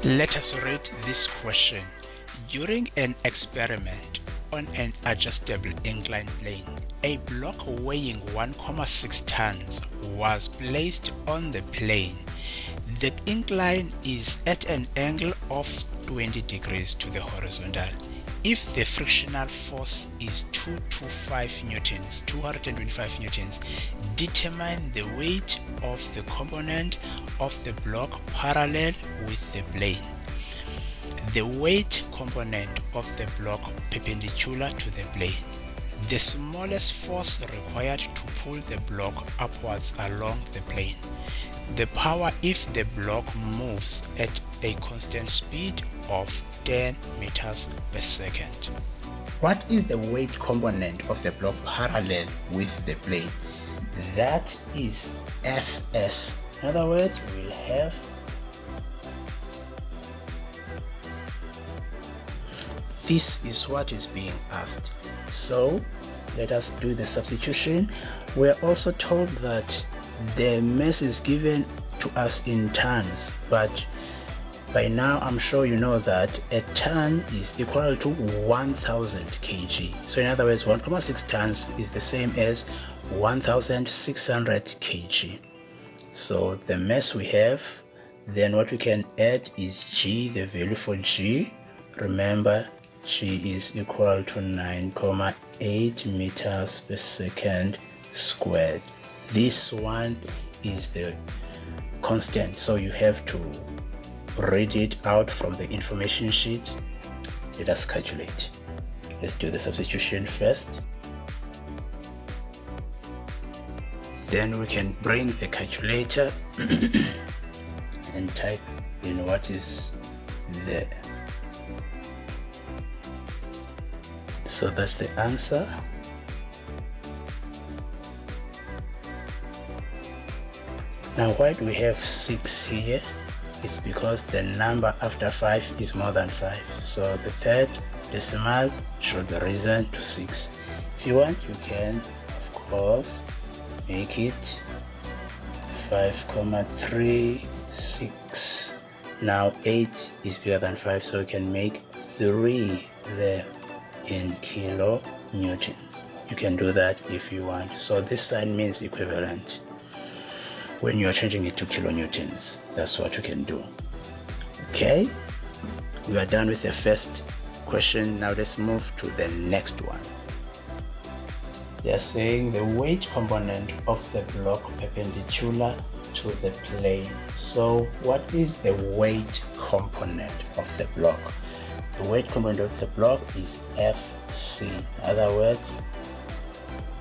Let us read this question. During an experiment on an adjustable inclined plane, a block weighing 1.6 tons was placed on the plane. The incline is at an angle of 20 degrees to the horizontal. If the frictional force is 225 newtons, 225 newtons, determine the weight of the component of the block parallel with the plane. The weight component of the block perpendicular to the plane. The smallest force required to pull the block upwards along the plane. The power if the block moves at a constant speed of 10 meters per second. What is the weight component of the block parallel with the plane? That is Fs. In other words, we'll have this is what is being asked. So let us do the substitution. We're also told that the mass is given to us in tons, but by now I'm sure you know that a ton is equal to 1000 kg. So in other words, 1.6 tons is the same as 1600 kg. So the mass we have, then what we can add is g, the value for g. Remember, g is equal to 9.8 meters per second squared. This one is the constant, so you have to read it out from the information sheet. Let us calculate. Let's do the substitution first. Then we can bring the calculator and type in what is there. So that's the answer. Now why do we have 6 here? It's because the number after 5 is more than 5. So the third decimal should be risen to 6. If you want, you can, of course, make it 5.36. Now 8 is bigger than 5, so we can make 3 there in kilonewtons. You can do that if you want. So this sign means equivalent. When you are changing it to kilonewtons, that's what you can do. Okay, we are done with the first question. Now let's move to the next one. They are saying the weight component of the block perpendicular to the plane. So what is the weight component of the block? The weight component of the block is Fc. In other words,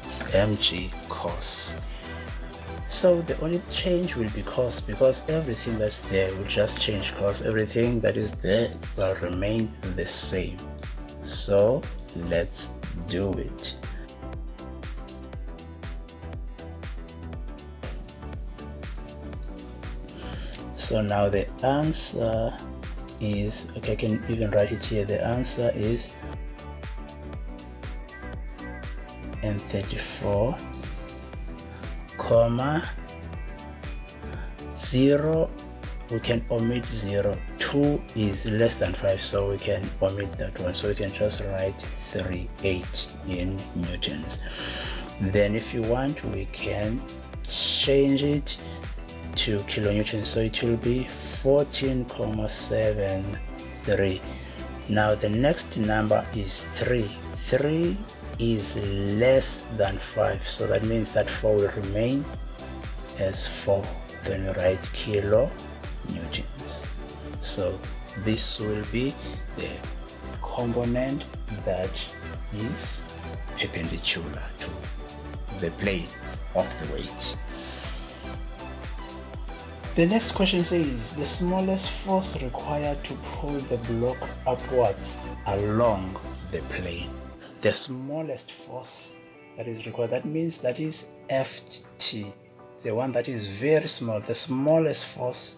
it's mg cos. So the only change will be cos, because everything that's there will just change cos. Everything that is there will remain the same. So let's do it. So now the answer is, okay, I can even write it here. The answer is N34, 0, we can omit 0. 2 is less than 5, so we can omit that one. So we can just write 38 in newtons. Then if you want, we can change it to kilonewtons, so it will be 14.73. Now the next number is 3. 3 is less than 5, so that means that 4 will remain as 4. Then we write kilonewtons. So this will be the component that is perpendicular to the plane of the weight. The next question says the smallest force required to pull the block upwards along the plane. The smallest force that is required, that means that is Ft, the one that is very small, the smallest force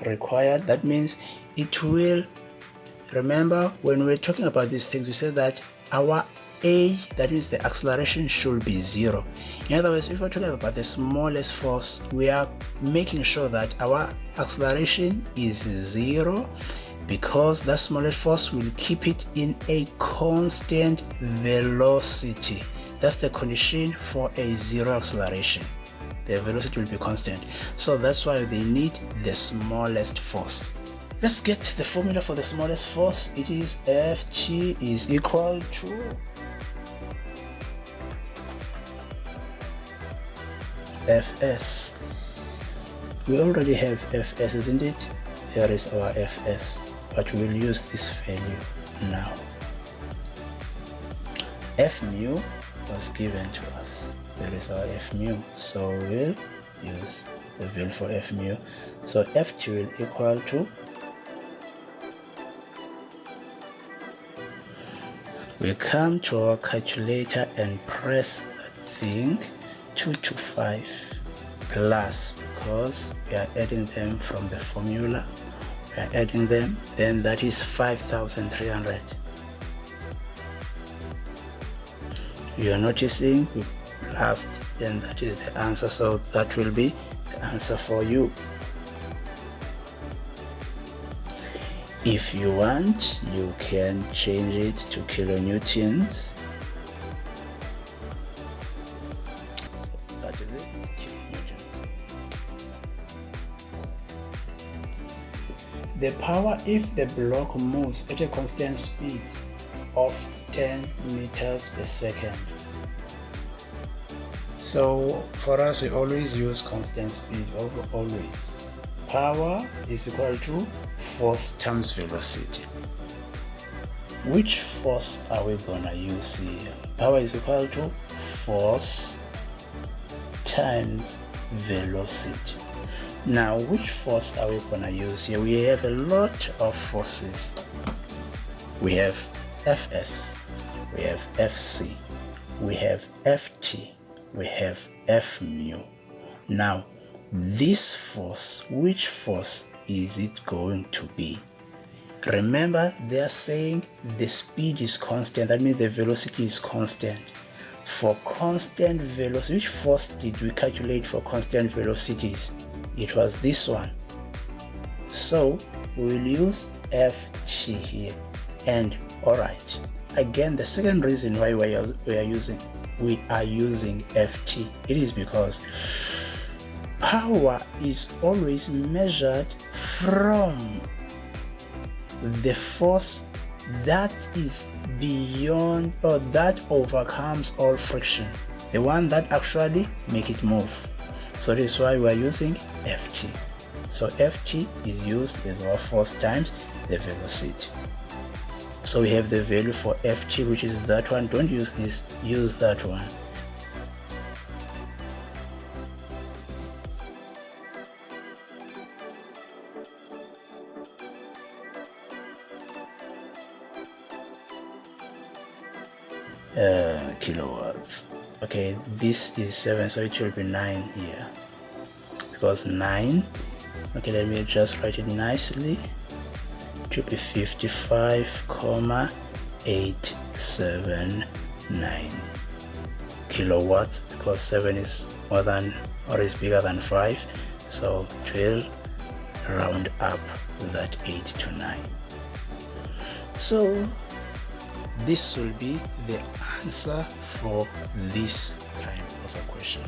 required. That means it will, remember when we're talking about these things, we said that our A, that means the acceleration should be 0. In other words, if we're talking about the smallest force, we are making sure that our acceleration is 0, because that smallest force will keep it in a constant velocity. That's the condition for a 0 acceleration. The velocity will be constant. So that's why they need the smallest force. Let's get the formula for the smallest force. It is Ft is equal to Fs. We already have Fs, isn't it? There is our Fs, but we'll use this value now. F mu was given to us. There is our F mu, so we'll use the value for F mu. So Ft will equal to, we come to our calculator and press that thing, 225 plus, because we are adding them from the formula, we are adding them, then that is 5,300. You are noticing we plus, then that is the answer, so that will be the answer for you. If you want, you can change it to kilonewtons. So that is it, kilonewtons. The power if the block moves at a constant speed of 10 meters per second. So for us, we always use constant speed, always. Power is equal to force times velocity. Which force are we gonna use here? Power is equal to force times velocity. Now, which force are we gonna use here? We have a lot of forces. We have Fs, we have Fc, we have Ft, we have F mu. Now, this force, which force is it going to be? Remember, they are saying the speed is constant, that means the velocity is constant. For constant velocity, which force did we calculate for constant velocities? It was this one. So we will use Ft here. And alright, again, the second reason why we are using Ft, it is because power is always measured from the force that is beyond, or that overcomes all friction, the one that actually make it move. So this is why we are using Ft. So Ft is used as our force times the velocity. So we have the value for Ft, which is that one. Don't use this, use that one. Kilowatts. Okay, this is 7, so it will be 9 here, because 9, okay, let me just write it nicely. It will be 55,879 kilowatts, because 7 is more than, or is bigger than 5, so it will round up that 8 to 9. So this will be the answer for this kind of a question.